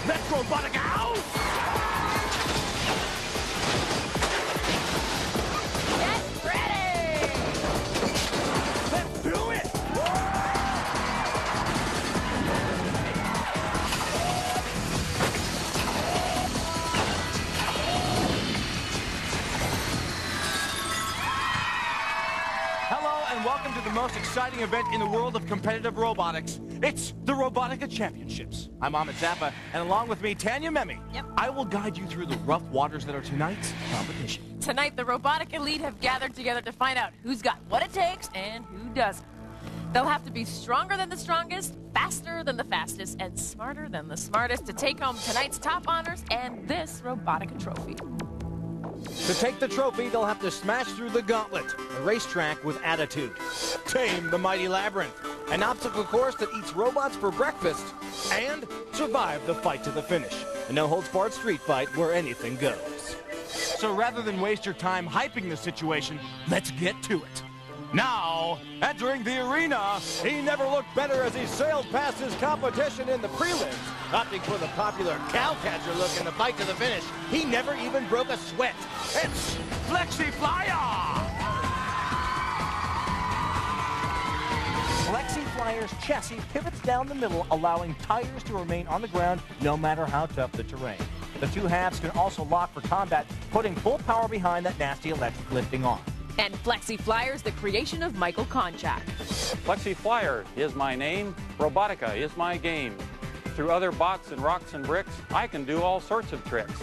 Let's Robotica out! Get ready! Let's do it! Hello and welcome to the most exciting event in the world of competitive robotics. It's the Robotica Championships. I'm Ahmed Zappa, and along with me, Tanya Memi. Yep. I will guide you through the rough waters that are tonight's competition. Tonight, the Robotic Elite have gathered together to find out who's got what it takes and who doesn't. They'll have to be stronger than the strongest, faster than the fastest, and smarter than the smartest to take home tonight's top honors and this Robotica trophy. To take the trophy, they'll have to smash through the Gauntlet, a racetrack with attitude. Tame the mighty Labyrinth, an obstacle course that eats robots for breakfast. And survive the fight to the finish, a no-holds-barred street fight where anything goes. So rather than waste your time hyping the situation, let's get to it. Now, entering the arena, he never looked better as he sailed past his competition in the prelims. Opting for the popular cowcatcher look in the fight to the finish, he never even broke a sweat. It's Flexy Flyer! Flexy Flyer's chassis pivots down the middle, allowing tires to remain on the ground no matter how tough the terrain. The two halves can also lock for combat, putting full power behind that nasty electric lifting arm. And Flexy Flyer is the creation of Michael Konshak. Flexy Flyer is my name. Robotica is my game. Through other bots and rocks and bricks, I can do all sorts of tricks.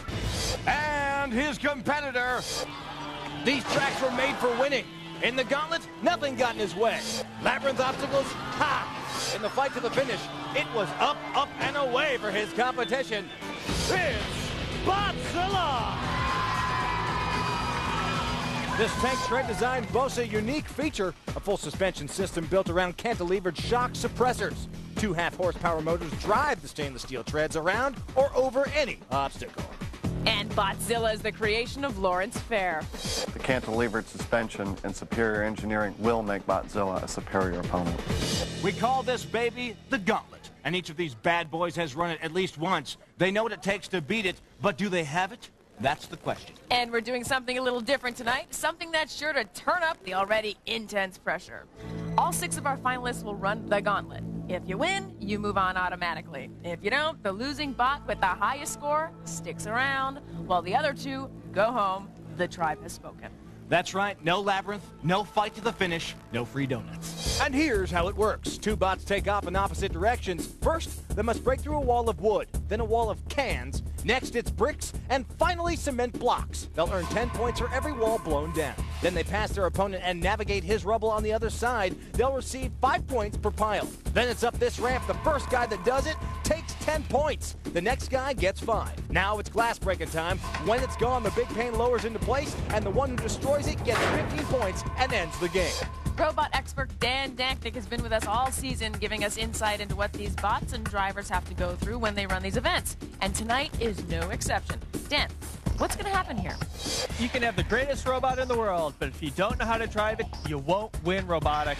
And his competitor. These tracks were made for winning. In the Gauntlet, nothing got in his way. Labyrinth obstacles, ha! In the fight to the finish, it was up, up, and away for his competition. It's BotZilla! This tank tread design boasts a unique feature, a full suspension system built around cantilevered shock suppressors. Two half-horsepower motors drive the stainless steel treads around or over any obstacle. And BotZilla is the creation of Feir. The cantilevered suspension and superior engineering will make BotZilla a superior opponent. We call this baby the Gauntlet, and each of these bad boys has run it at least once. They know what it takes to beat it, but do they have it? That's the question. And we're doing something a little different tonight, something that's sure to turn up the already intense pressure. All 6 of our finalists will run the Gauntlet. If you win, you move on automatically. If you don't, the losing bot with the highest score sticks around, while the other 2 go home. The tribe has spoken. That's right, no Labyrinth, no fight to the finish, no free donuts. And here's how it works. 2 bots take off in opposite directions. First, they must break through a wall of wood, then a wall of cans. Next, it's bricks, and finally cement blocks. They'll earn 10 points for every wall blown down. Then they pass their opponent and navigate his rubble on the other side. They'll receive 5 points per pile. Then it's up this ramp. The first guy that does it takes 10 points. The next guy gets 5. Now it's glass breaking time. When it's gone, the big pane lowers into place, and the one who destroys it gets 15 points and ends the game. Robot expert Dan Danknick has been with us all season, giving us insight into what these bots and drivers have to go through when they run these events. And tonight is no exception. Dan, what's going to happen here? You can have the greatest robot in the world, but if you don't know how to drive it, you won't win Robotica.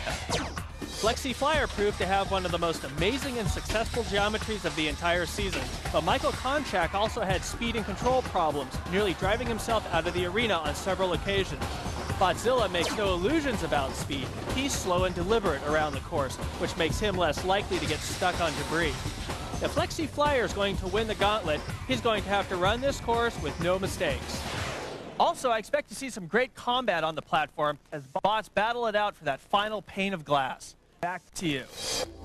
Flexy Flyer proved to have one of the most amazing and successful geometries of the entire season, but Michael Konshak also had speed and control problems, nearly driving himself out of the arena on several occasions. BotZilla makes no illusions about speed. He's slow and deliberate around the course, which makes him less likely to get stuck on debris. If Flexy Flyer is going to win the Gauntlet, he's going to have to run this course with no mistakes. Also, I expect to see some great combat on the platform as bots battle it out for that final pane of glass. Back to you.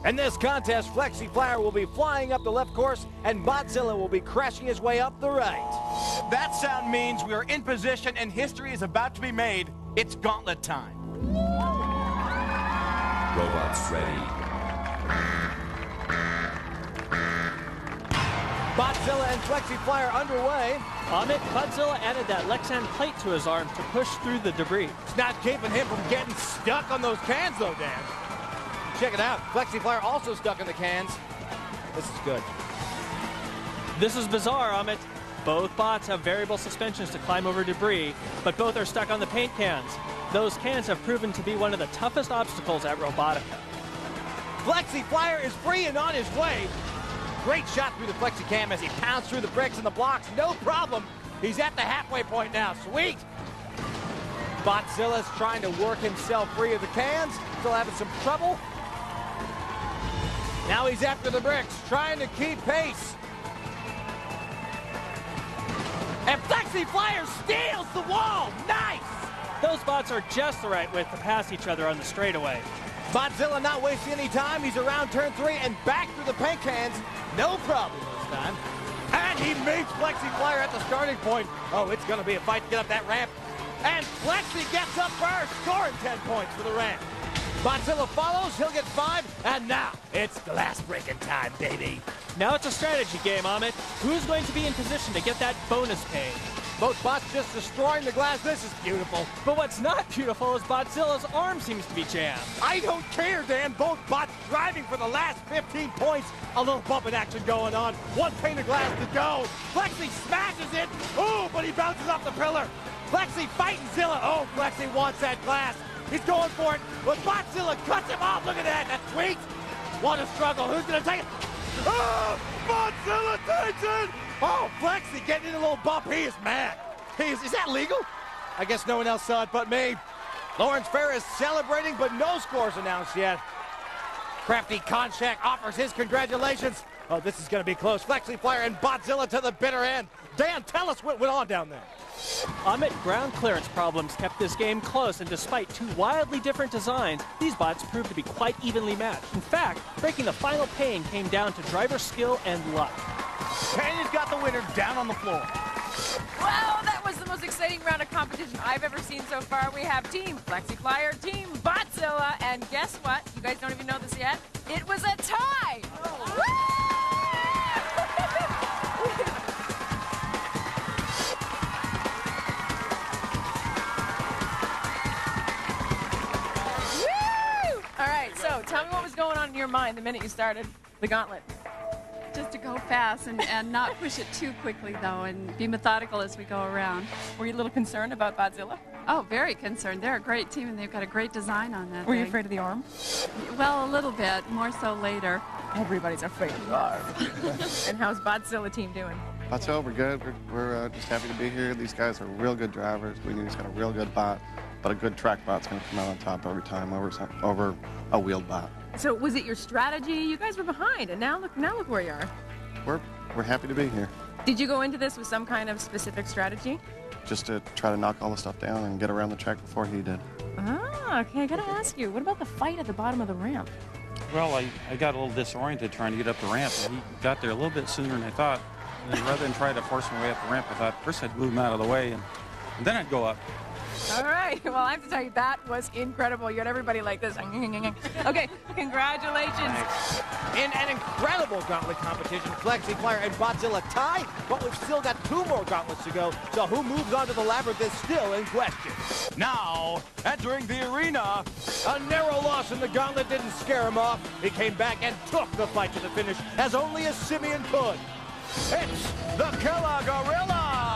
In this contest, Flexy Flyer will be flying up the left course, and BotZilla will be crashing his way up the right. That sound means we are in position and history is about to be made. It's Gauntlet time. Robots ready. BotZilla and Flexy Flyer underway. On it, BotZilla added that Lexan plate to his arm to push through the debris. It's not keeping him from getting stuck on those cans, though, Dan. Check it out. Flexy Flyer also stuck in the cans. This is good. This is bizarre, Amit. Both bots have variable suspensions to climb over debris, but both are stuck on the paint cans. Those cans have proven to be one of the toughest obstacles at Robotica. Flexy Flyer is free and on his way. Great shot through the flexi cam as he pounds through the bricks and the blocks. No problem. He's at the halfway point now. Sweet. BotZilla's trying to work himself free of the cans. Still having some trouble. Now he's after the bricks, trying to keep pace. And Flexy Flyer steals the wall. Nice! Those bots are just the right width to pass each other on the straightaway. BotZilla not wasting any time. He's around turn 3 and back through the paint cans. No problem this time. And he meets Flexy Flyer at the starting point. Oh, it's going to be a fight to get up that ramp. And Flexy gets up first, scoring 10 points for the ramp. BotZilla follows, he'll get 5, and now it's glass breaking time, baby. Now it's a strategy game, Amit. Who's going to be in position to get that bonus pay? Both bots just destroying the glass. This is beautiful. But what's not beautiful is BotZilla's arm seems to be jammed. I don't care, Dan. Both bots driving for the last 15 points. A little bumping action going on. One pane of glass to go. Flexy smashes it. Ooh, but he bounces off the pillar. Flexy fighting Zilla. Oh, Flexy wants that glass. He's going for it, but BotZilla cuts him off. Look at that. That's sweet. What a struggle. Who's going to take it? Oh, BotZilla takes it. Oh, Flexy getting in a little bump. He is mad. Is that legal? I guess no one else saw it but me. Lawrence Feir is celebrating, but no scores announced yet. Crafty Konshak offers his congratulations. Oh, this is going to be close. Flexy Flyer and BotZilla to the bitter end. Dan, tell us what went on down there. Amit, ground clearance problems kept this game close, and despite two wildly different designs, these bots proved to be quite evenly matched. In fact, breaking the final pane came down to driver skill and luck. Tanya's got the winner down on the floor. Wow, that was the most exciting round of competition I've ever seen so far. We have Team Flexy Flyer, Team BotZilla, and guess what? You guys don't even know this yet. It was a tie! Woo! All right, so tell me what was going on in your mind the minute you started the gauntlet. Just to go fast and not push it too quickly, though, and be methodical as we go around. Were you a little concerned about BotZilla? Oh, very concerned. They're a great team, and they've got a great design on that Were you thing. afraid of the arm? Well, a little bit, more so later. Everybody's afraid of the arm. And how's BotZilla team doing? BotZilla, we're good. We're just happy to be here. These guys are real good drivers. We knew he's got a real good bot, but a good track bot's going to come out on top every time over a wheeled bot. So was it your strategy? You guys were behind, and now look where you are. We're happy to be here. Did you go into this with some kind of specific strategy? Just to try to knock all the stuff down and get around the track before he did. Ah, okay, I gotta ask you, what about the fight at the bottom of the ramp? Well, I got a little disoriented trying to get up the ramp, and he got there a little bit sooner than I thought. And then rather than try to force my way up the ramp, I thought first I'd move him out of the way, and then I'd go up. All right, well, I have to tell you, that was incredible. You had everybody like this. Okay, congratulations. Thanks. In an incredible gauntlet competition, Flexy Flyer and BotZilla tie, but we've still got 2 more gauntlets to go, so who moves on to the Labyrinth is still in question. Now, entering the arena, a narrow loss in the gauntlet didn't scare him off. He came back and took the fight to the finish, as only a simian could. It's the Killa Gorilla!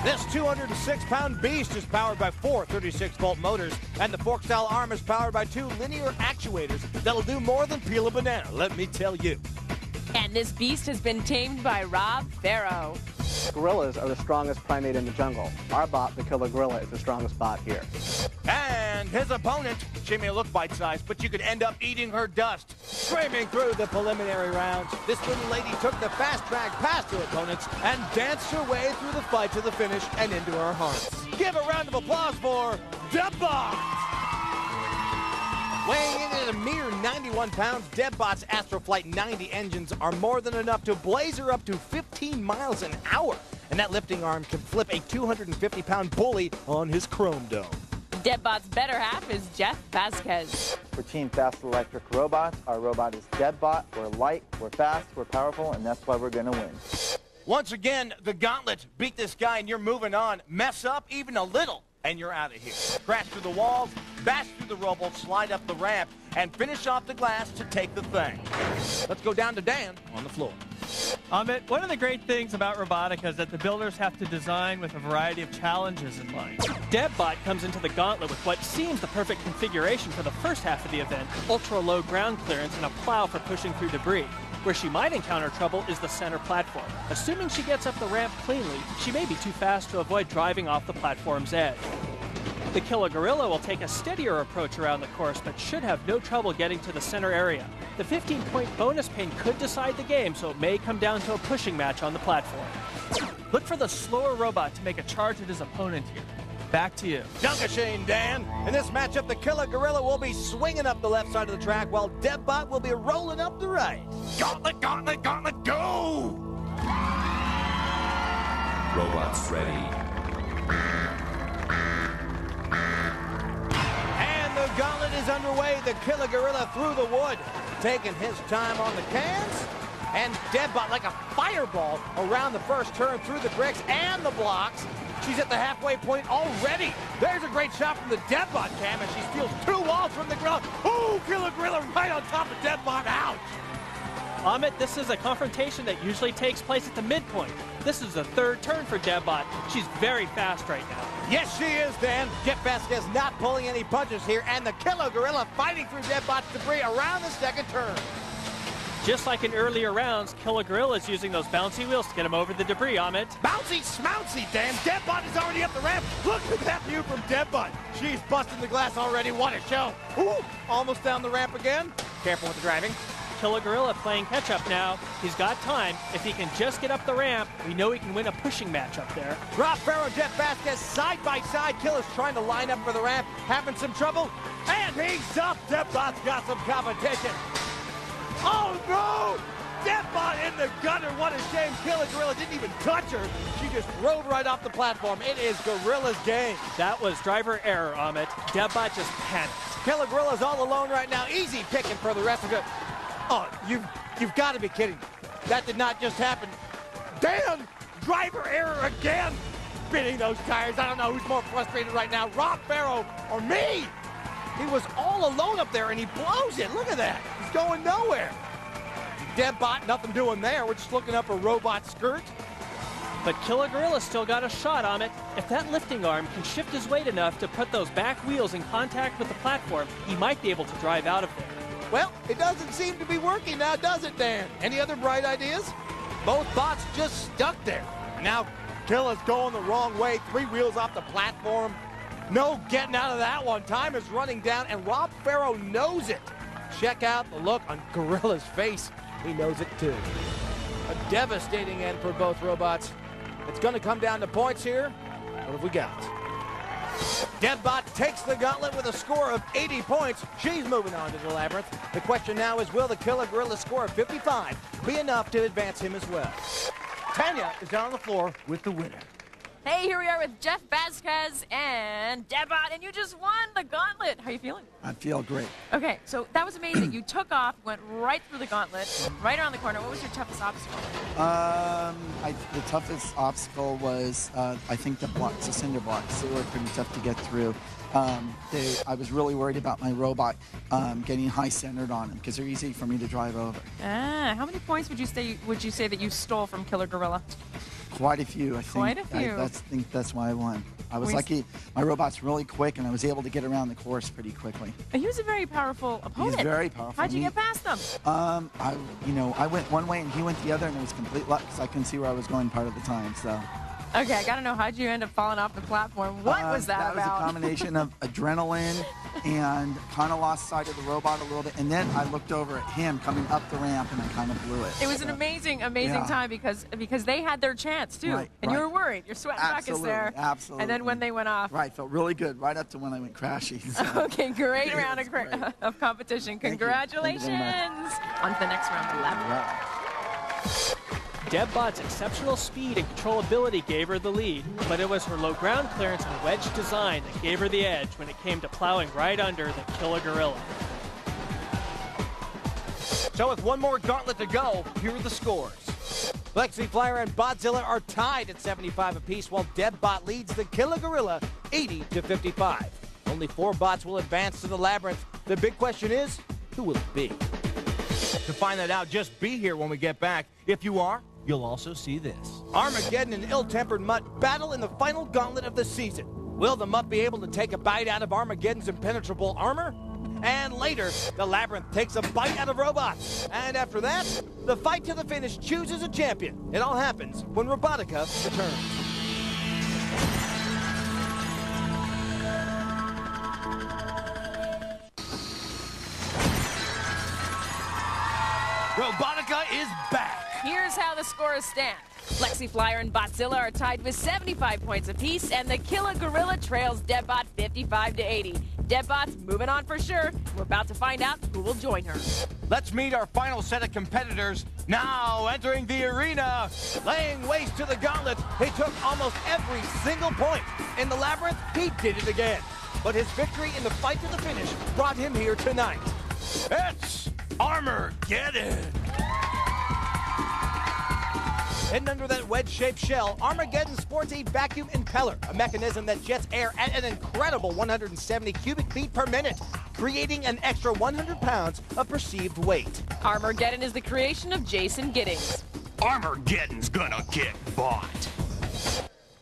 This 206-pound beast is powered by 4 36-volt motors, and the fork-style arm is powered by 2 linear actuators that'll do more than peel a banana, let me tell you. And this beast has been tamed by Rob Farrow. Gorillas are the strongest primate in the jungle. Our bot, the Killa Gorilla, is the strongest bot here. And his opponent, she may look bite-sized, but you could end up eating her dust. Screaming through the preliminary rounds, this little lady took the fast track past her opponents and danced her way through the fight to the finish and into our hearts. Give a round of applause for Debbot! Weighing in at a mere 91 pounds, Debbot's Astroflight 90 engines are more than enough to blaze her up to 15 miles an hour. And that lifting arm can flip a 250-pound bully on his chrome dome. Debbot's better half is Jeff Vasquez. We're Team Fast Electric Robots. Our robot is Debbot. We're light, we're fast, we're powerful, and that's why we're going to win. Once again, the gauntlet. Beat this guy and you're moving on. Mess up even a little and you're out of here. Crash through the walls, bash through the rubble, slide up the ramp, and finish off the glass to take the thing. Let's go down to Dan on the floor. Amit, one of the great things about Robotica is that the builders have to design with a variety of challenges in mind. DebBot comes into the Gauntlet with what seems the perfect configuration for the first half of the event, ultra-low ground clearance and a plow for pushing through debris. Where she might encounter trouble is the center platform. Assuming she gets up the ramp cleanly, she may be too fast to avoid driving off the platform's edge. The Killa Gorilla will take a steadier approach around the course, but should have no trouble getting to the center area. The 15-point bonus pane could decide the game, so it may come down to a pushing match on the platform. Look for the slower robot to make a charge at his opponent here. Back to you. Dunkashane, Dan. In this matchup, the Killa Gorilla will be swinging up the left side of the track, while DebBot will be rolling up the right. Gauntlet, gauntlet, gauntlet, go! Robots ready. And the Gauntlet is underway. The Killa Gorilla through the wood, taking his time on the cans. And DebBot, like a fireball, around the first turn through the bricks and the blocks. She's at the halfway point already. There's a great shot from the DebBot cam, and she steals 2 walls from the Gorilla. Ooh, Killa Gorilla right on top of DebBot. Ouch! Amit, this is a confrontation that usually takes place at the midpoint. This is the third turn for DebBot. She's very fast right now. Yes, she is, Dan. Jeff Vasquez not pulling any punches here, and the Killa Gorilla fighting through DebBot's debris around the second turn. Just like in earlier rounds, Killa Gorilla is using those bouncy wheels to get him over the debris, Amit. Bouncy smouncy, Dan. DebBot is already up the ramp. Look at that view from DebBot. She's busting the glass already. What a show. Ooh, almost down the ramp again. Careful with the driving. Killa Gorilla playing catch-up now. He's got time. If he can just get up the ramp, we know he can win a pushing match up there. Rob Farrow, Jeff Vasquez, side by side. Killa's trying to line up for the ramp. Having some trouble. And he's up. DebBot's got some competition. Oh, no! DebBot in the gutter. What a shame. Killa Gorilla didn't even touch her. She just rode right off the platform. It is Gorilla's game. That was driver error, Amit. DebBot just panicked. Killa Gorilla's all alone right now. Easy picking for the rest of it. Oh, you've got to be kidding. That did not just happen. Dan, driver error again. Spinning those tires. I don't know who's more frustrated right now, Rob Farrow or me. He was all alone up there, and he blows it. Look at that. He's going nowhere. DebBot, nothing doing there. We're just looking up a robot skirt. But Killa Gorilla still got a shot on it. If that lifting arm can shift his weight enough to put those back wheels in contact with the platform, he might be able to drive out of there. Well, it doesn't seem to be working now, does it, Dan? Any other bright ideas? Both bots just stuck there. Now, Killa's going the wrong way. 3 wheels off the platform. No getting out of that one. Time is running down, and Rob Farrow knows it. Check out the look on Gorilla's face. He knows it, too. A devastating end for both robots. It's going to come down to points here. What have we got? DebBot takes the Gauntlet with a score of 80 points. She's moving on to the Labyrinth. The question now is, will the Killa Gorilla score of 55 be enough to advance him as well? Tanya is down on the floor with the winner. Hey, here we are with Jeff Vasquez and DebBot, and you just won the Gauntlet. How are you feeling? I feel great. Okay, so that was amazing. You took off, went right through the Gauntlet, right around the corner. What was your toughest obstacle? The toughest obstacle was, I think, the blocks, the cinder blocks. They were pretty tough to get through. I was really worried about my robot getting high-centered on them because they're easy for me to drive over. How many points would you say that you stole from Killa Gorilla? Quite a few, I think. Quite a few. I think that's why I won. I was lucky. My robot's really quick, and I was able to get around the course pretty quickly. He was a very powerful opponent. He's very powerful. How'd you get past them? I went one way and he went the other, and it was complete luck because I couldn't see where I was going part of the time. So. Okay, I gotta know, how'd you end up falling off the platform? What was that about? That was a combination of adrenaline and kind of lost sight of the robot a little bit. And then I looked over at him coming up the ramp, and I kind of blew it. It was an amazing time because they had their chance too. Right, and you were worried. Your sweat buckets there. Absolutely. And then when they went off. Right, felt really good right up to when I went crashing. So. Okay, great round of competition. Congratulations. On to the next round, the Labyrinth. DebBot's exceptional speed and controllability gave her the lead, but it was her low ground clearance and wedge design that gave her the edge when it came to plowing right under the Killa Gorilla. So with one more Gauntlet to go, here are the scores. Flexy Flyer and BotZilla are tied at 75 apiece, while DebBot leads the Killa Gorilla 80 to 55. Only 4 bots will advance to the Labyrinth. The big question is, who will it be? To find that out, just be here when we get back. If you are, you'll also see this. Armageddon and ill-tempered Mutt battle in the final gauntlet of the season. Will the Mutt be able to take a bite out of Armageddon's impenetrable armor? And later, the Labyrinth takes a bite out of Robots. And after that, the fight to the finish chooses a champion. It all happens when Robotica returns. Robotica is back. Here's how the scores stand. Flexy Flyer and BotZilla are tied with 75 points apiece, and the Killa Gorilla trails Deadbot 55-80. Deadbot's moving on for sure. We're about to find out who will join her. Let's meet our final set of competitors. Now entering the arena, laying waste to the gauntlet. He took almost every single point. In the Labyrinth, he did it again. But his victory in the fight to the finish brought him here tonight. It's Armourgeddon. Hidden under that wedge-shaped shell, Armageddon sports a vacuum impeller, a mechanism that jets air at an incredible 170 cubic feet per minute, creating an extra 100 pounds of perceived weight. Armourgeddon is the creation of Jason Giddings. Armageddon's gonna get bought.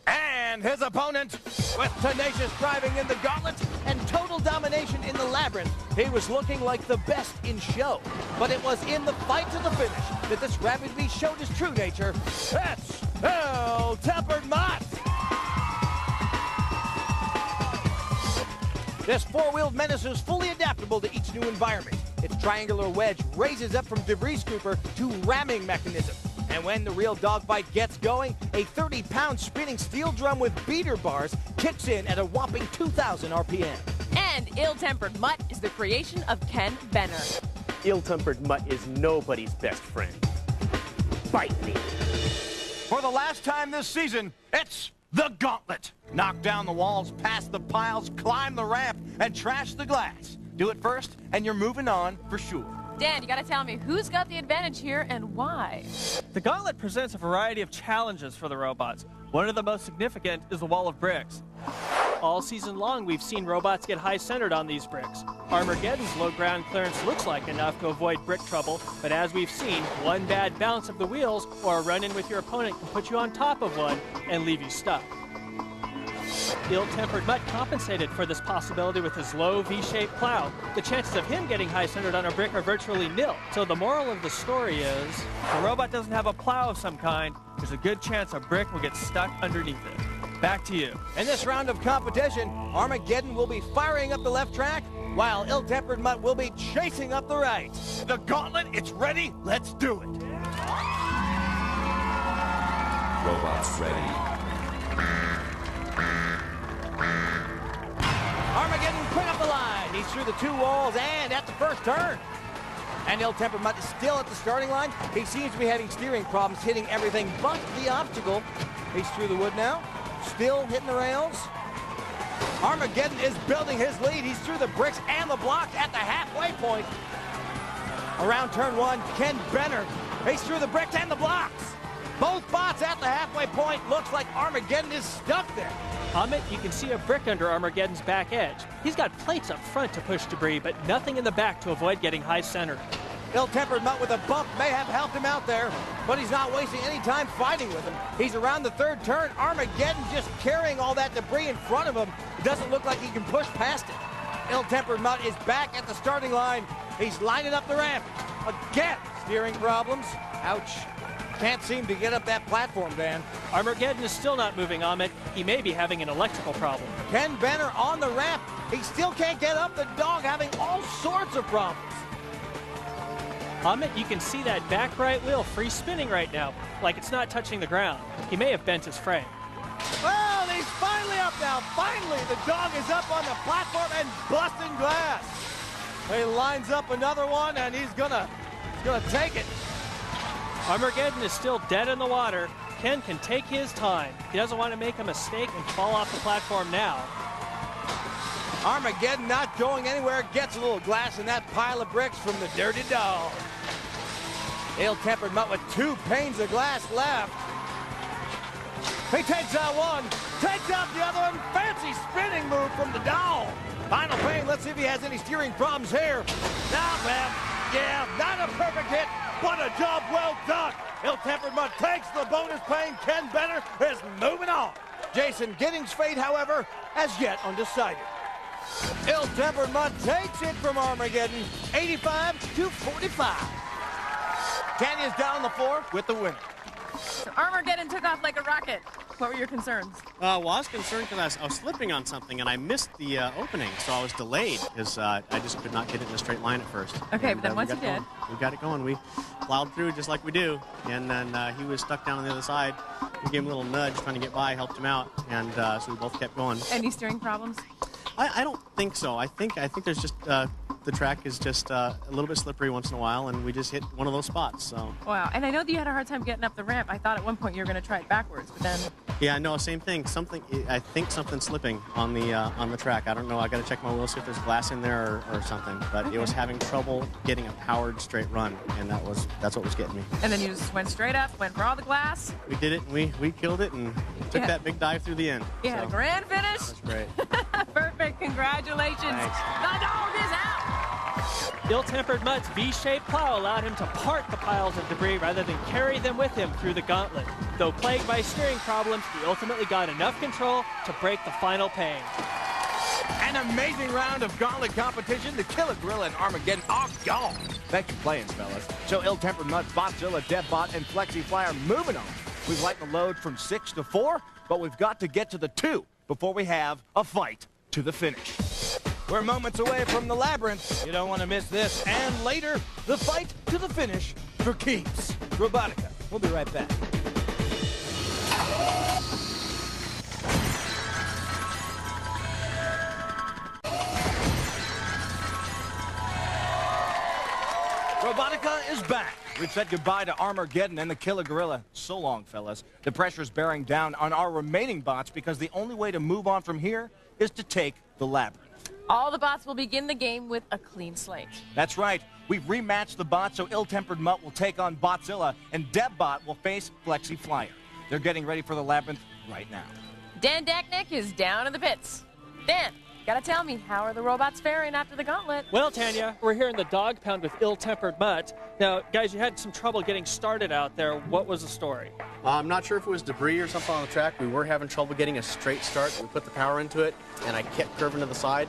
And his opponent, with tenacious driving in the gauntlet and total domination in the Labyrinth, he was looking like the best in show. But it was in the fight to the finish that this rabid beast showed his true nature. It's ill-tempered Mutt. This four-wheeled menace is fully adaptable to each new environment. Its triangular wedge raises up from debris scooper to ramming mechanism. And when the real dogfight gets going, a 30-pound spinning steel drum with beater bars kicks in at a whopping 2,000 RPM. And ill-tempered Mutt is the creation of Ken Benner. Ill-tempered Mutt is nobody's best friend. Bite me. For the last time this season, it's the Gauntlet. Knock down the walls, pass the piles, climb the ramp, and trash the glass. Do it first, and you're moving on for sure. Dan, you gotta tell me who's got the advantage here and why? The Gauntlet presents a variety of challenges for the robots. One of the most significant is the wall of bricks. All season long, we've seen robots get high-centered on these bricks. Armageddon's low ground clearance looks like enough to avoid brick trouble, but as we've seen, one bad bounce of the wheels or a run-in with your opponent can put you on top of one and leave you stuck. Ill-tempered Mutt compensated for this possibility with his low V-shaped plow. The chances of him getting high-centered on a brick are virtually nil. So the moral of the story is, if a robot doesn't have a plow of some kind, there's a good chance a brick will get stuck underneath it. Back to you. In this round of competition, Armageddon will be firing up the left track, while ill-tempered Mutt will be chasing up the right. The Gauntlet, it's ready. Let's do it. Robots ready. Armageddon quick up the line. He's through the two walls and at the first turn. And ill-tempered Mutt is still at the starting line. He seems to be having steering problems, hitting everything but the obstacle. He's through the wood now, still hitting the rails. Armageddon is building his lead. He's through the bricks and the blocks at the halfway point. Around turn one, Ken Benner. He's through the bricks and the blocks. Both bots at the halfway point. Looks like Armageddon is stuck there. Amit, you can see a brick under Armageddon's back edge. He's got plates up front to push debris, but nothing in the back to avoid getting high-centered. Ill-tempered Mutt with a bump may have helped him out there, but he's not wasting any time fighting with him. He's around the third turn. Armageddon just carrying all that debris in front of him. It doesn't look like he can push past it. Ill-tempered Mutt is back at the starting line. He's lining up the ramp. Again, steering problems. Ouch. Can't seem to get up that platform, Dan. Armageddon is still not moving, Amit. He may be having an electrical problem. Ken Benner on the ramp. He still can't get up. The dog having all sorts of problems. Amit, you can see that back right wheel free spinning right now, like it's not touching the ground. He may have bent his frame. Well, he's finally up now. Finally, the dog is up on the platform and busting glass. He lines up another one, and he's gonna take it. Armageddon is still dead in the water. Ken can take his time. He doesn't want to make a mistake and fall off the platform now. Armageddon not going anywhere. Gets a little glass in that pile of bricks from the dirty dog. Ill-tempered Mutt with 2 panes of glass left. He takes out one, takes out the other one. Fancy spinning move from the dog. Final pane. Let's see if he has any steering problems here. Nah, man. Yeah, not a perfect hit, but a job well done. Ill-tempered Mutt takes the bonus plane. Ken Benner is moving on. Jason Giddings' fate, however, as yet undecided. Ill-tempered Mutt takes it from Armageddon, 85-45. Tanya's down the floor with the win. So Armageddon took off like a rocket. What were your concerns? Well, I was concerned because I was slipping on something and I missed the opening, so I was delayed because I just could not get it in a straight line at first. Okay, and, but then once you did, we got it going. We plowed through just like we do, and then he was stuck down on the other side. We gave him a little nudge trying to get by, helped him out, and so we both kept going. Any steering problems? I don't think so. I think there's just the track is just a little bit slippery once in a while, and we just hit one of those spots. So. Wow, and I know that you had a hard time getting up the ramp. I thought at one point you were going to try it backwards, but then. Yeah, no, same thing. I think something's slipping on the track. I don't know. I got to check my wheels, see if there's glass in there or something. But okay. It was having trouble getting a powered straight run, and that's what was getting me. And then you just went straight up, went for all the glass. We did it. And we killed it and took that big dive through the end. You had a grand finish. That's great. Perfect. Congratulations. Thanks. The dog is out. Ill-tempered Mutt's V-shaped plow allowed him to part the piles of debris rather than carry them with him through the gauntlet. Though plagued by steering problems, he ultimately got enough control to break the final pain. An amazing round of gauntlet competition. The Killa, Gorilla, and Armageddon are gone. Thanks for playing, fellas. So Ill-tempered Mutt, BotZilla, DevBot, and Flexy Flyer moving on. We've lightened the load from 6 to 4, but we've got to get to the 2 before we have a fight to the finish. We're moments away from the Labyrinth. You don't want to miss this. And later, the fight to the finish for keeps. Robotica. We'll be right back. Robotica is back. We've said goodbye to Armageddon and the Killa Gorilla. So long, fellas. The pressure's bearing down on our remaining bots because the only way to move on from here is to take the Labyrinth. All the bots will begin the game with a clean slate. That's right. We've rematched the bots, so Ill-tempered Mutt will take on BotZilla, and DevBot will face Flexy Flyer. They're getting ready for the Labyrinth right now. Dan Daknick is down in the pits. Dan, gotta tell me, how are the robots faring after the gauntlet? Well, Tanya, we're here in the dog pound with Ill-tempered Mutt. Now, guys, you had some trouble getting started out there. What was the story? I'm not sure if it was debris or something on the track. We were having trouble getting a straight start. We put the power into it, and I kept curving to the side.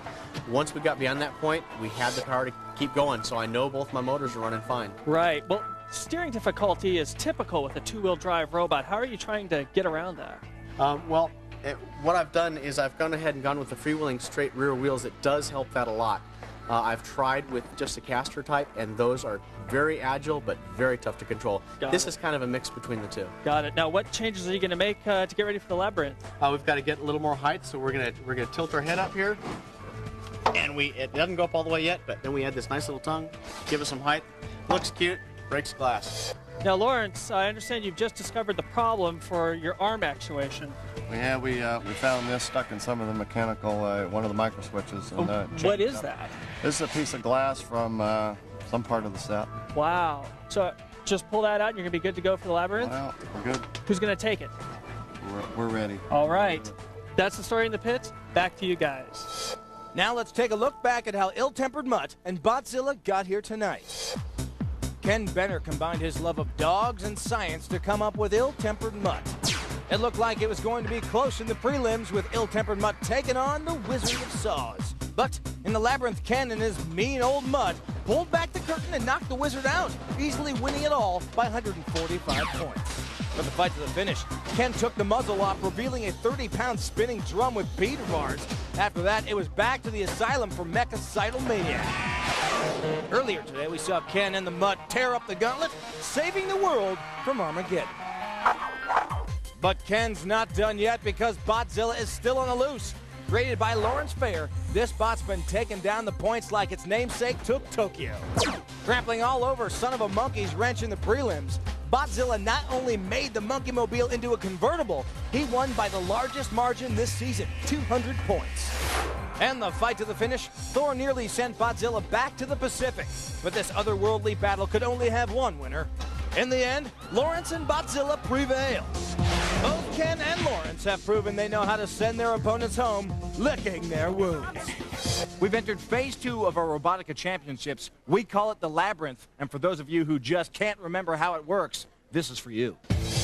Once we got beyond that point, we had the power to keep going, so I know both my motors are running fine. Right. Well, steering difficulty is typical with a two-wheel drive robot. How are you trying to get around that? What I've done is I've gone ahead and gone with the freewheeling straight rear wheels. It does help that a lot. I've tried with just a caster type, and those are very agile but very tough to control. This is kind of a mix between the two. Got it. Now, what changes are you going to make to get ready for the Labyrinth? We've got to get a little more height, so we're gonna tilt our head up here, and it doesn't go up all the way yet, but then we add this nice little tongue, give us some height. Looks cute, breaks glass. Now, Lawrence, I understand you've just discovered the problem for your arm actuation. Yeah, we found this stuck in some of the mechanical, one of the micro switches. And, what is that? This is a piece of glass from some part of the set. Wow. So just pull that out and you're going to be good to go for the Labyrinth? Well, we're good. Who's going to take it? We're ready. All right. That's the story in the pits. Back to you guys. Now let's take a look back at how Ill-tempered Mutt and BotZilla got here tonight. Ken Benner combined his love of dogs and science to come up with Ill-tempered Mutt. It looked like it was going to be close in the prelims with Ill-tempered Mutt taking on the Wizard of Saws. But in the Labyrinth, Ken and his mean old Mutt pulled back the curtain and knocked the Wizard out, easily winning it all by 145 points. For the fight to the finish, Ken took the muzzle off, revealing a 30-pound spinning drum with beater bars. After that, it was back to the asylum for Mechacidal Maniac. Earlier today, we saw Ken and the Mutt tear up the gauntlet, saving the world from Armageddon. But Ken's not done yet because BotZilla is still on the loose. Created by Lawrence Feir, this bot's been taking down the points like its namesake took Tokyo. Trampling all over Son of a Monkey's wrench in the prelims, BotZilla not only made the Monkey Mobile into a convertible, he won by the largest margin this season, 200 points. And the fight to the finish, Thor nearly sent BotZilla back to the Pacific. But this otherworldly battle could only have one winner. In the end, Lawrence and BotZilla prevail. Both Ken and Lawrence have proven they know how to send their opponents home, licking their wounds. We've entered Phase 2 of our Robotica Championships. We call it the Labyrinth, and for those of you who just can't remember how it works, this is for you.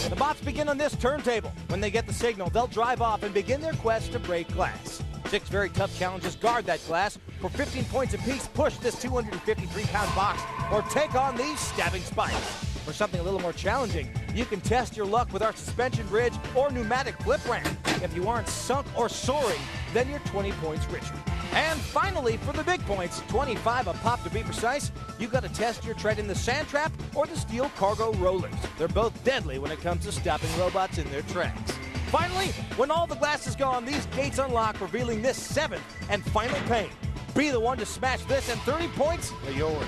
The bots begin on this turntable. When they get the signal, they'll drive off and begin their quest to break glass. 6 very tough challenges guard that glass. For 15 points apiece, push this 253-pound box or take on these stabbing spikes. For something a little more challenging, you can test your luck with our suspension bridge or pneumatic flip ramp. If you aren't sunk or soaring, then you're 20 points richer. And finally, for the big points, 25 a pop to be precise, you got to test your tread in the sand trap or the steel cargo rollers. They're both deadly when it comes to stopping robots in their tracks. Finally, when all the glass is gone, these gates unlock, revealing this 7th and final pane. Be the one to smash this, and 30 points are yours.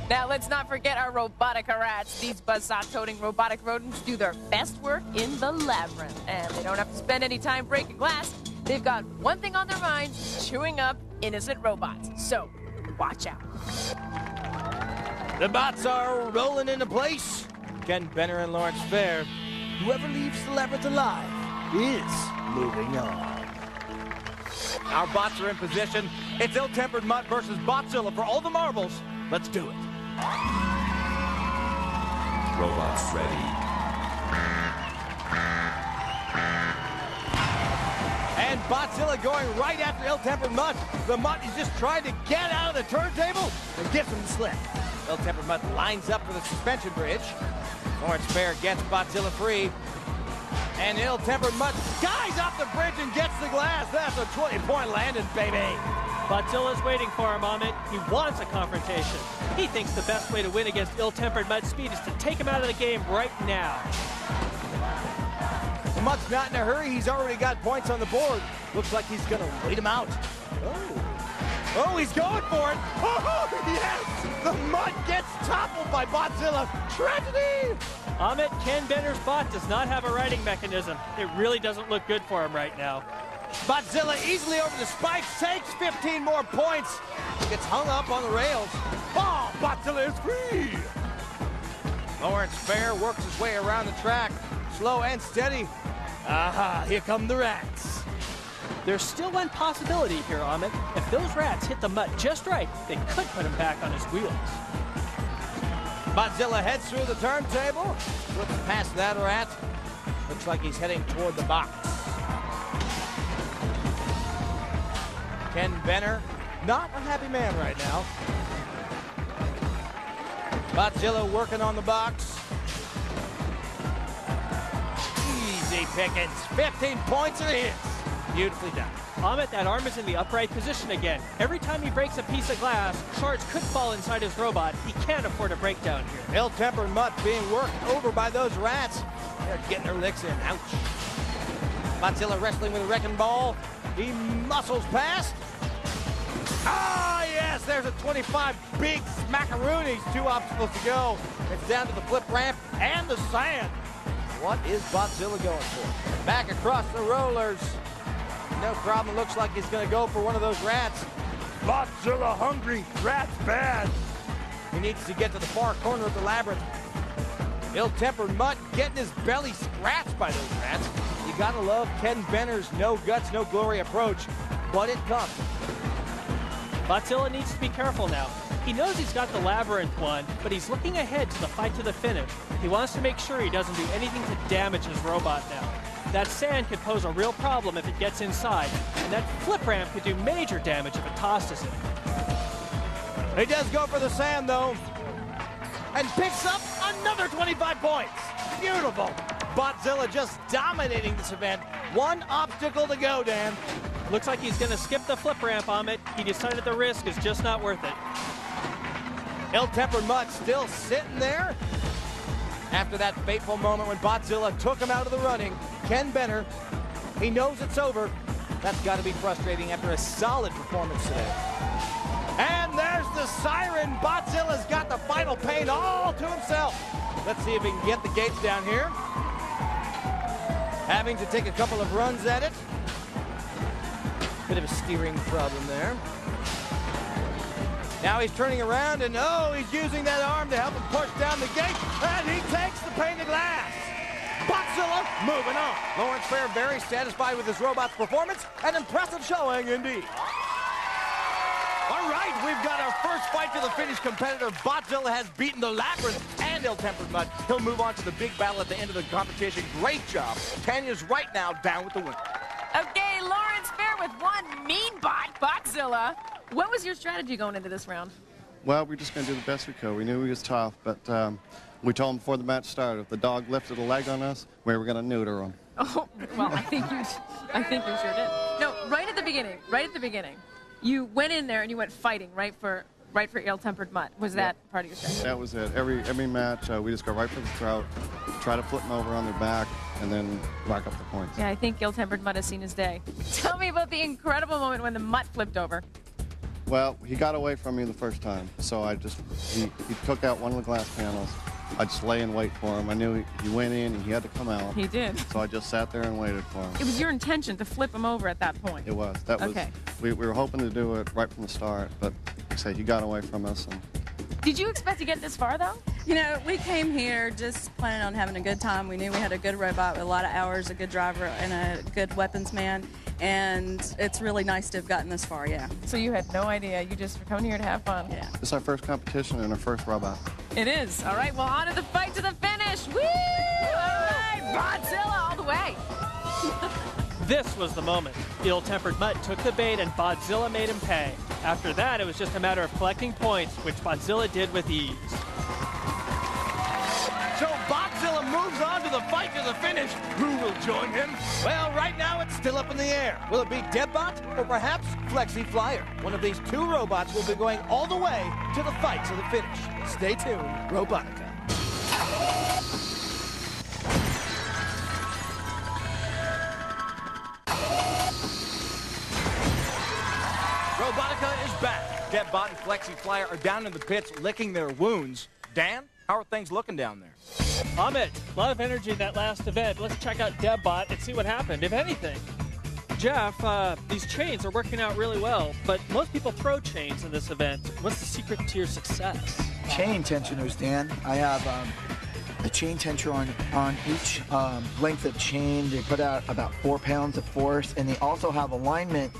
Now, let's not forget our Robotica rats. These buzzsaw-toting robotic rodents do their best work in the Labyrinth, and they don't have to spend any time breaking glass. They've got one thing on their minds, chewing up innocent robots. So, watch out. The bots are rolling into place. Ken Benner and Lawrence Feir. Whoever leaves the Labyrinth alive is moving on. Our bots are in position. It's ill-tempered MUTT versus BotZilla for all the marbles. Let's do it. Robots ready. And BotZilla going right after ill-tempered MUTT. The MUTT is just trying to get out of the turntable and gets him to slip. Ill-tempered MUTT lines up for the suspension bridge. Lawrence Feir gets BotZilla free. And ill-tempered MUTT skies off the bridge and gets the glass. That's a 20-point landing, baby. BotZilla's waiting for him, Amit. He wants a confrontation. He thinks the best way to win against ill-tempered MUTT's speed is to take him out of the game right now. The MUTT's not in a hurry. He's already got points on the board. Looks like he's going to wait him out. Oh, he's going for it. Oh, yes! The MUTT gets toppled by BotZilla. Tragedy! Amit, Ken Benner's bot does not have a riding mechanism. It really doesn't look good for him right now. BotZilla easily over the spikes, takes 15 more points. Gets hung up on the rails. Oh, BotZilla is free! Lawrence Feir works his way around the track, slow and steady. Aha, here come the rats. There's still one possibility here, Amit. If those rats hit the MUTT just right, they could put him back on his wheels. BotZilla heads through the turntable, looks past that rat. Looks like he's heading toward the box. Ken Benner, not a happy man right now. BotZilla working on the box. Easy pickings, 15 points and it is. Beautifully done. Amit, that arm is in the upright position again. Every time he breaks a piece of glass, shards could fall inside his robot. He can't afford a breakdown here. Ill-tempered MUTT being worked over by those rats. They're getting their licks in. Ouch. BotZilla wrestling with a wrecking ball. He muscles past. Ah, yes, there's a 25 big smackaroonies. 2 obstacles to go. It's down to the flip ramp and the sand. What is BotZilla going for? Back across the rollers. No problem. Looks like he's going to go for one of those rats. BotZilla hungry. Rats bad. He needs to get to the far corner of the Labyrinth. Ill-tempered MUTT getting his belly scratched by those rats. You got to love Ken Benner's no guts, no glory approach, but it comes. BotZilla needs to be careful now. He knows he's got the Labyrinth won, but he's looking ahead to the fight to the finish. He wants to make sure he doesn't do anything to damage his robot now. That sand could pose a real problem if it gets inside, and that flip ramp could do major damage if it tosses it. He does go for the sand, though, and picks up another 25 points. Beautiful. BotZilla just dominating this event. One obstacle to go, Dan. Looks like he's going to skip the flip ramp, Amit. He decided the risk is just not worth it. Ill-tempered MUTT still sitting there. After that fateful moment when BotZilla took him out of the running, Ken Benner, he knows it's over. That's got to be frustrating after a solid performance today. And there's the siren. BotZilla's got the final pain all to himself. Let's see if he can get the gates down here. Having to take a couple of runs at it. Bit of a steering problem there. Now he's turning around, and oh, he's using that arm to help him push down the gate, and he takes the pane of glass. BotZilla moving on. Lawrence Feir very satisfied with his robot's performance. An impressive showing indeed. All right. right, we've got our first fight to the finish competitor. BotZilla has beaten the Labyrinth and ill-tempered Mutt. He'll move on to the big battle at the end of the competition. Great job. Tanya's right now down with the win. Okay, Lawrence Fair with one mean bot, BotZilla. What was your strategy going into this round? Well, we're just going to do the best we could. We knew he was tough, but we told him before the match started, if the dog lifted a leg on us, we were going to neuter him. Oh, well, I think you sure did. No, right at the beginning, you went in there and you went fighting right for ill-tempered Mutt. Was that part of your strategy? That was it. Every match, we just go right for the throat, try to flip them over on their back, and then rack up the points. Yeah, I think ill-tempered Mutt has seen his day. Tell me about the incredible moment when the Mutt flipped over. Well, he got away from me the first time, so he took out one of the glass panels. I just lay in wait for him. I knew he went in and he had to come out. He did. So I just sat there and waited for him. It was your intention to flip him over at that point. It was. That was. Okay. We were hoping to do it right from the start, but like I say, he got away from us. And did you expect to get this far, though? You know, we came here just planning on having a good time. We knew we had a good robot with a lot of hours, a good driver, and a good weapons man. And it's really nice to have gotten this far, yeah. So you had no idea. You just were coming here to have fun. Yeah. This is our first competition and our first robot. It is. All right, well, on to the fight to the finish. Woo! All right, BotZilla all the way. This was the moment. Ill-tempered Mutt took the bait and BotZilla made him pay. After that, it was just a matter of collecting points, which BotZilla did with ease. So BotZilla moves on to the fight to the finish. Who will join him? Well, right now it's still up in the air. Will it be Deadbot or perhaps Flexy Flyer? One of these two robots will be going all the way to the fight to the finish. Stay tuned, Robotica. Robotica is back. Deadbot and Flexy Flyer are down in the pits licking their wounds. Dan, how are things looking down there? Amit, a lot of energy in that last event. Let's check out Deadbot and see what happened, if anything. Jeff, these chains are working out really well, but most people throw chains in this event. What's the secret to your success? Chain tensioners, Dan. I have a chain tensioner on each length of chain. They put out about 4 pounds of force, and they also have alignment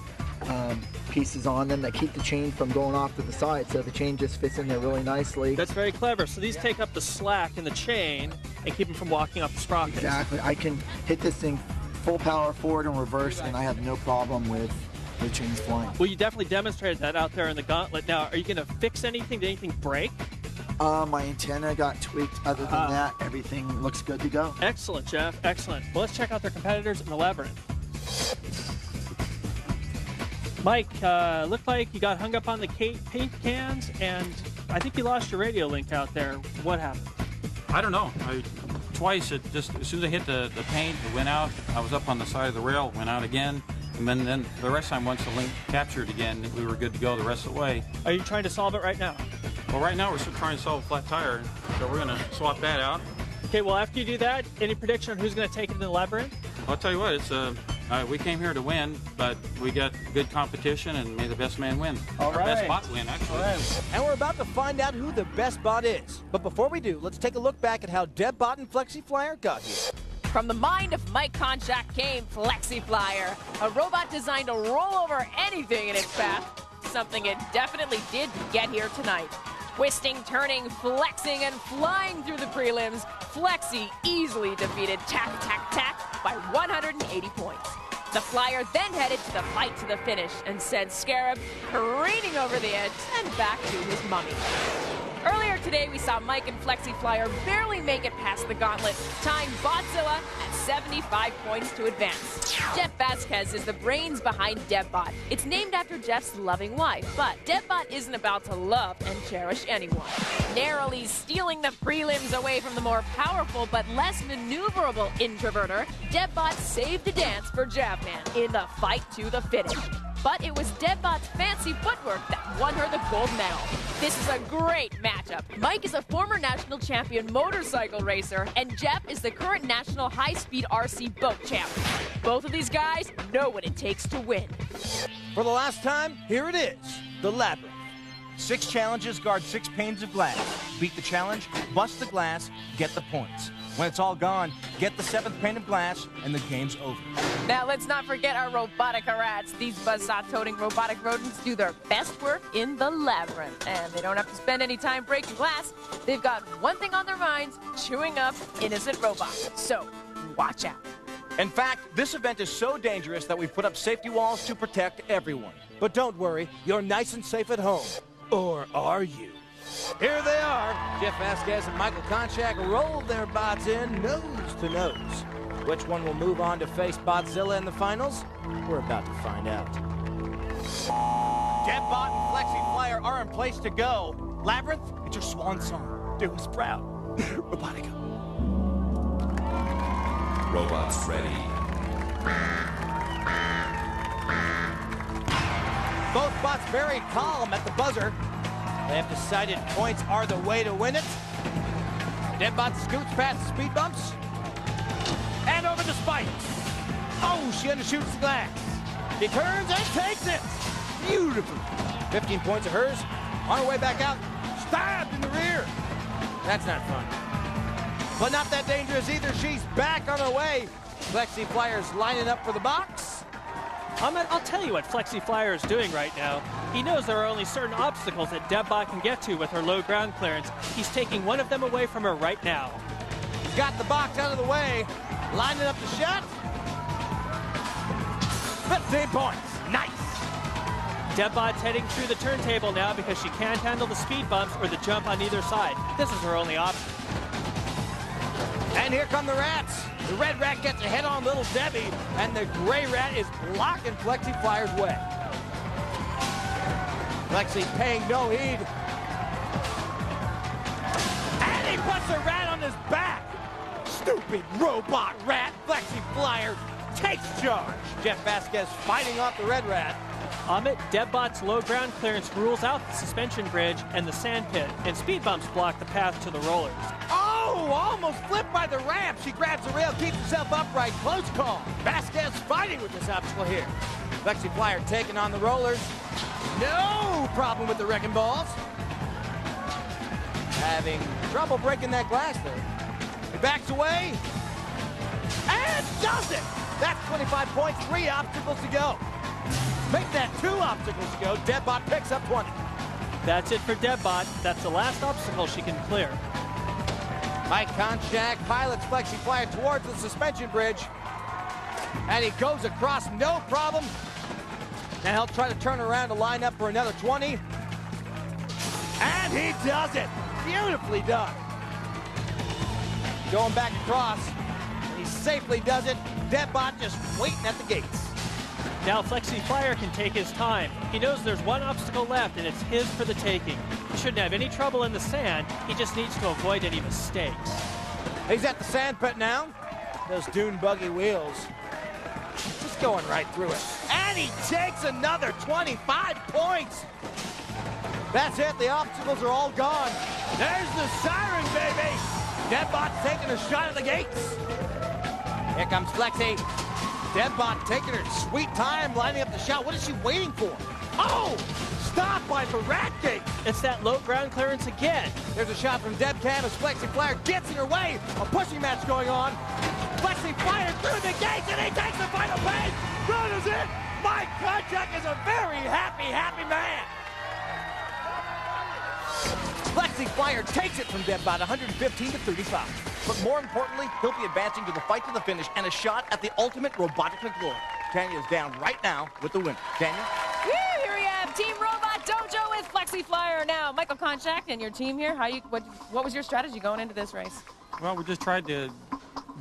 pieces on them that keep the chain from going off to the side, so the chain just fits in there really nicely. That's very clever. So these take up the slack in the chain and keep them from walking off the sprockets. Exactly. I can hit this thing full power forward and reverse, and I have no problem with the chains flying. Well, you definitely demonstrated that out there in the Gauntlet. Now, are you going to fix anything? Did anything break? My antenna got tweaked. Other than that, everything looks good to go. Excellent, Jeff. Excellent. Well, let's check out their competitors in the Labyrinth. Mike, looked like you got hung up on the paint cans, and I think you lost your radio link out there. What happened? I don't know. Twice, it just as soon as I hit the paint, it went out. I was up on the side of the rail, went out again, and then the rest of the time, once the link captured again, we were good to go the rest of the way. Are you trying to solve it right now? Well, right now we're still trying to solve a flat tire, so we're going to swap that out. Okay, well, after you do that, any prediction on who's going to take it in the Labyrinth? I'll tell you what, it's we came here to win, but we got good competition, and may the best man win. All right. Our best bot win, actually. All right. And we're about to find out who the best bot is. But before we do, let's take a look back at how Deadbot and Flexy Flyer got here. From the mind of Mike Konshak came Flexy Flyer, a robot designed to roll over anything in its path. Something it definitely did get here tonight. Twisting, turning, flexing, and flying through the prelims, Flexy easily defeated TakaTakaTak by 180 points. The Flyer then headed to the fight to the finish and sent Scarab careening over the edge and back to his mummy. Earlier today, we saw Mike and Flexy Flyer barely make it past the Gauntlet, tying BotZilla at 75 points to advance. Jeff Vasquez is the brains behind Deadbot. It's named after Jeff's loving wife, but Deadbot isn't about to love and cherish anyone. Narrowly stealing the prelims away from the more powerful but less maneuverable introverter, Deadbot saved the dance for Javman in the fight to the finish. But it was Deadbot's fancy footwork that won her the gold medal. This is a great matchup. Mike is a former national champion motorcycle racer, and Jeff is the current national high-speed RC boat champ. Both of these guys know what it takes to win. For the last time, here it is, the Labyrinth. 6 challenges guard 6 panes of glass. Beat the challenge, bust the glass, get the points. When it's all gone, get the 7th pane of glass, and the game's over. Now, let's not forget our Robotica rats. These buzzsaw-toting robotic rodents do their best work in the Labyrinth. And they don't have to spend any time breaking glass. They've got one thing on their minds, chewing up innocent robots. So, watch out. In fact, this event is so dangerous that we've put up safety walls to protect everyone. But don't worry, you're nice and safe at home. Or are you? Here they are. Jeff Vasquez and Michael Konshak rolled their bots in nose to nose. Which one will move on to face BotZilla in the finals? We're about to find out. Deadbot and Flexy Flyer are in place to go. Labyrinth, it's your swan song. Do us proud. Robotica. Robots ready. Both bots very calm at the buzzer. They have decided points are the way to win it. Deadbot scoots past the speed bumps. And over the spike. Oh, she undershoots the glass. She turns and takes it. Beautiful. 15 points of hers. On her way back out, stabbed in the rear. That's not fun. But not that dangerous either. She's back on her way. Flexy Flyer's lining up for the box. I'll tell you what Flexy Flyer is doing right now. He knows there are only certain obstacles that Deadbot can get to with her low ground clearance. He's taking one of them away from her right now. He's got the box out of the way. Lining up the shot. 15 points. Nice. Deadbot's heading through the turntable now because she can't handle the speed bumps or the jump on either side. This is her only option. And here come the rats. The red rat gets a head on little Debbie, and the gray rat is blocking Flexy Flyer's way. Flexy paying no heed. And he puts the rat on his back. Stupid robot rat. Flexy Flyer takes charge. Jeff Vasquez fighting off the red rat. Deadbot's low ground clearance rules out the suspension bridge and the sand pit, and speed bumps block the path to the rollers. Oh, almost flipped by the ramp. She grabs the rail, keeps herself upright. Close call. Vasquez fighting with this obstacle here. Flexy Flyer taking on the rollers. No problem with the wrecking balls. Having trouble breaking that glass there. He backs away. And does it! That's 25 points, 3 obstacles to go. Make that 2 obstacles to go. Deadbot picks up 20. That's it for Deadbot. That's the last obstacle she can clear. Mike Konshak pilots Flexy Flyer towards the suspension bridge. And he goes across, no problem. Now he'll try to turn around to line up for another 20. And he does it. Beautifully done. Going back across. And he safely does it. Deadbot just waiting at the gates. Now Flexy Flyer can take his time. He knows there's one obstacle left, and it's his for the taking. He shouldn't have any trouble in the sand. He just needs to avoid any mistakes. He's at the sand pit now. Those dune buggy wheels. Just going right through it. And he takes another 25 points. That's it. The obstacles are all gone. There's the siren, baby. Deadbot's taking a shot at the gates. Here comes Flexy. Deadbot taking her sweet time, lining up the shot. What is she waiting for? Oh! Stopped by the rat gate. It's that low ground clearance again. There's a shot from Debcam as Flexy Flyer gets in her way. A pushing match going on. Flexy Flyer through the gates, and he takes the final page. That is it. Mike Konshak is a very happy, happy man. Flexy Flyer takes it from Deadbot, 115 to 35. But more importantly, he'll be advancing to the fight to the finish and a shot at the ultimate Robotica glory. Tanya's down right now with the win. Tanya? Woo, here we have Team Robot Dojo with Flexy Flyer. Now, Michael Konshak and your team here, what was your strategy going into this race? Well, we just tried to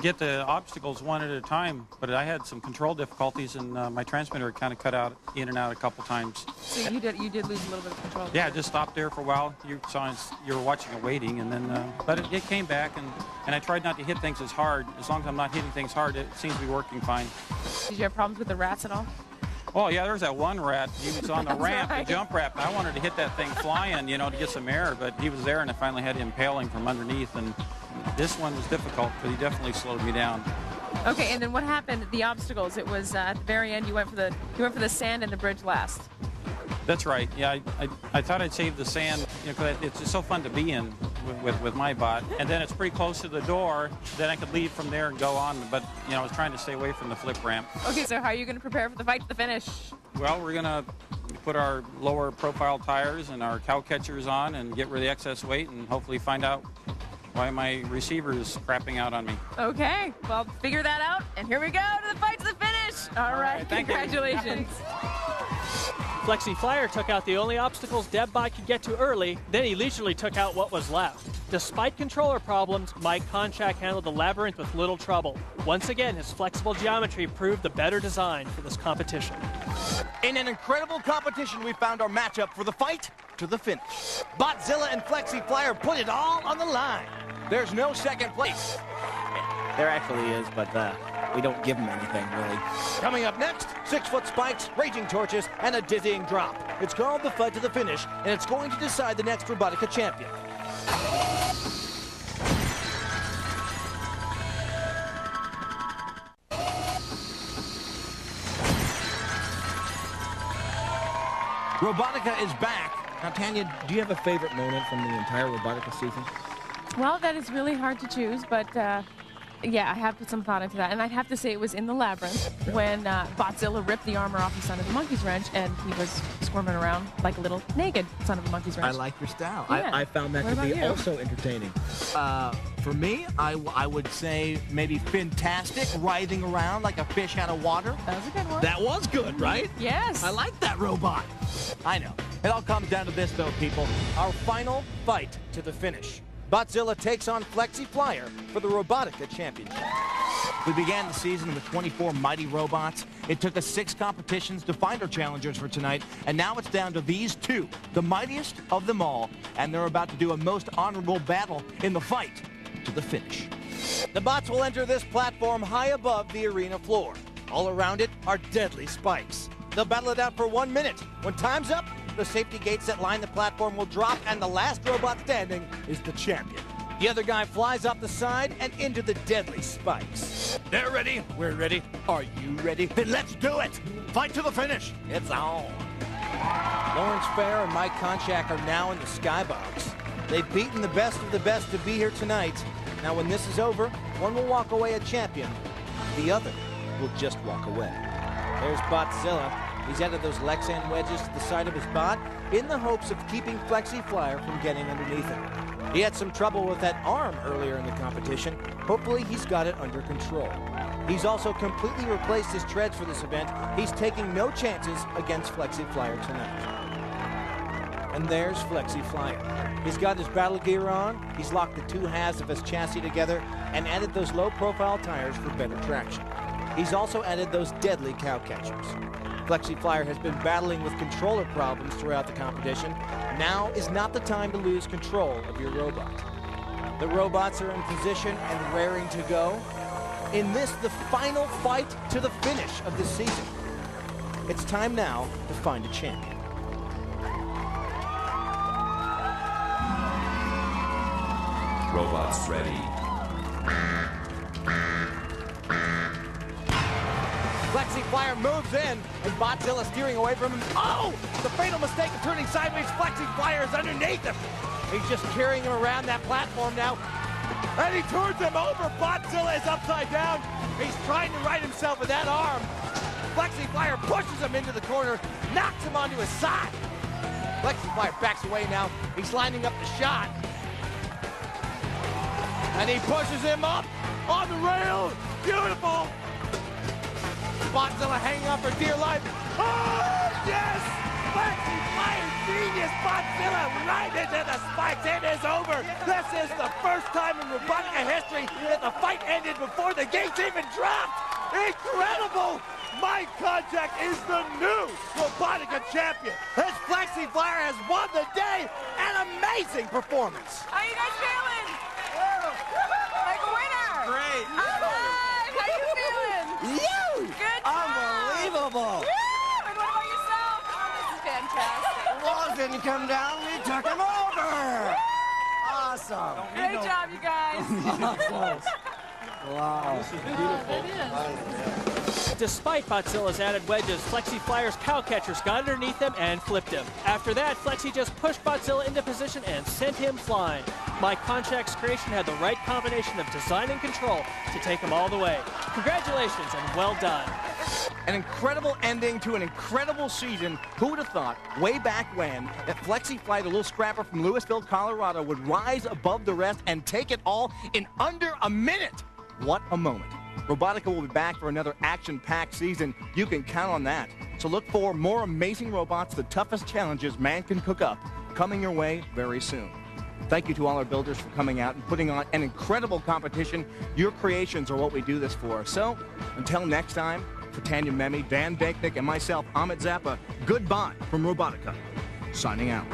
get the obstacles one at a time, but I had some control difficulties, and my transmitter kind of cut out in and out a couple times. So you did lose a little bit of control. Yeah, just stopped there for a while. You were watching and waiting, and then but it came back, and I tried not to hit things as hard. As long as I'm not hitting things hard, it seems to be working fine. Did you have problems with the rats at all? Oh, yeah, there's that one rat. He was on the ramp, right. the jump ramp. I wanted to hit that thing flying, to get some air, but he was there, and I finally had to impale him from underneath, and this one was difficult, but he definitely slowed me down. Okay, and then what happened? The obstacles. It was at the very end. You went for the sand and the bridge last. That's right. Yeah, I thought I'd save the sand, because it's just so fun to be in. with my bot. And then it's pretty close to the door. Then I could leave from there and go on. But, you know, I was trying to stay away from the flip ramp. Okay, so how are you going to prepare for the fight to the finish? Well, we're going to put our lower profile tires and our cow catchers on and get rid of the excess weight and hopefully find out why my receiver is crapping out on me. Okay, well, figure that out, and here we go to the fight to the finish. All right, congratulations. Flexy Flyer took out the only obstacles Debbot could get to early, then he leisurely took out what was left. Despite controller problems, Mike Konshak handled the Labyrinth with little trouble. Once again, his flexible geometry proved the better design for this competition. In an incredible competition, we found our matchup for the fight to the finish. BotZilla and Flexy Flyer put it all on the line. There's no second place. There actually is, but we don't give them anything, really. Coming up next, 6-foot spikes, raging torches, and a dizzying drop. It's called the fight to the finish, and it's going to decide the next Robotica champion. Robotica is back. Now, Tanya, do you have a favorite moment from the entire Robotica season? Well, that is really hard to choose, but yeah, I have put some thought into that. And I'd have to say it was in the Labyrinth when BotZilla ripped the armor off the son of the monkey's wrench and he was squirming around like a little naked son of a monkey's wrench. I like your style. Yeah. I found that to be also entertaining. For me, I would say maybe fantastic, writhing around like a fish out of water. That was a good one. That was good, right? Yes. I like that robot. I know. It all comes down to this, though, people. Our final fight to the finish. BotZilla takes on Flexy Flyer for the Robotica Championship. We began the season with 24 mighty robots. It took us 6 competitions to find our challengers for tonight, and now it's down to these 2, the mightiest of them all, and they're about to do a most honorable battle in the fight to the finish. The bots will enter this platform high above the arena floor. All around it are deadly spikes. They'll battle it out for 1 minute. When time's up, the safety gates that line the platform will drop, and the last robot standing is the champion. The other guy flies up the side and into the deadly spikes. They're ready. We're ready. Are you ready? Then let's do it. Fight to the finish. It's on. Lawrence Feir and Mike Konshak are now in the skybox. They've beaten the best of the best to be here tonight. Now, when this is over, one will walk away a champion. The other will just walk away. There's BotZilla. He's added those Lexan wedges to the side of his bot in the hopes of keeping Flexy Flyer from getting underneath him. He had some trouble with that arm earlier in the competition. Hopefully he's got it under control. He's also completely replaced his treads for this event. He's taking no chances against Flexy Flyer tonight. And there's Flexy Flyer. He's got his battle gear on, he's locked the 2 halves of his chassis together, and added those low-profile tires for better traction. He's also added those deadly cow catchers. Flexy Flyer has been battling with controller problems throughout the competition. Now is not the time to lose control of your robot. The robots are in position and raring to go. In this, the final fight to the finish of this season. It's time now to find a champion. Robots ready. Flexy Flyer moves in, and BotZilla steering away from him. Oh! The fatal mistake of turning sideways. Flexy Flyer is underneath him. He's just carrying him around that platform now. And he turns him over. BotZilla is upside down. He's trying to right himself with that arm. Flexy Flyer pushes him into the corner, knocks him onto his side. Flexy Flyer backs away now. He's lining up the shot. And he pushes him up on the rail. Beautiful. BotZilla hanging on for dear life. Oh, yes! Flexy Flyer genius. BotZilla right into the spikes. It is over. This is the first time in Robotica history that the fight ended before the gates even dropped. Incredible! Mike Konshak is the new Robotica champion. This Flexy Flyer has won the day. An amazing performance. How you guys feeling? Like a winner. Great. How you feeling? Good job. Unbelievable. Woo! And what about yourself? Oh, this is fantastic. Walls didn't come down. We took him over. Awesome. Great job, you guys. Awesome. Wow. This is beautiful. It is. Despite BotZilla's added wedges, Flexy Flyer's cow catchers got underneath him and flipped him. After that, Flexy just pushed BotZilla into position and sent him flying. My Konshak's creation had the right combination of design and control to take him all the way. Congratulations and well done. An incredible ending to an incredible season. Who would have thought, way back when, that Flexy Flyer, the little scrapper from Louisville, Colorado, would rise above the rest and take it all in under a minute? What a moment. Robotica will be back for another action-packed season. You can count on that. So look for more amazing robots, the toughest challenges man can cook up, coming your way very soon. Thank you to all our builders for coming out and putting on an incredible competition. Your creations are what we do this for. So, until next time, for Tanya Memi, Dan Baknick, and myself, Ahmet Zappa, goodbye from Robotica. Signing out.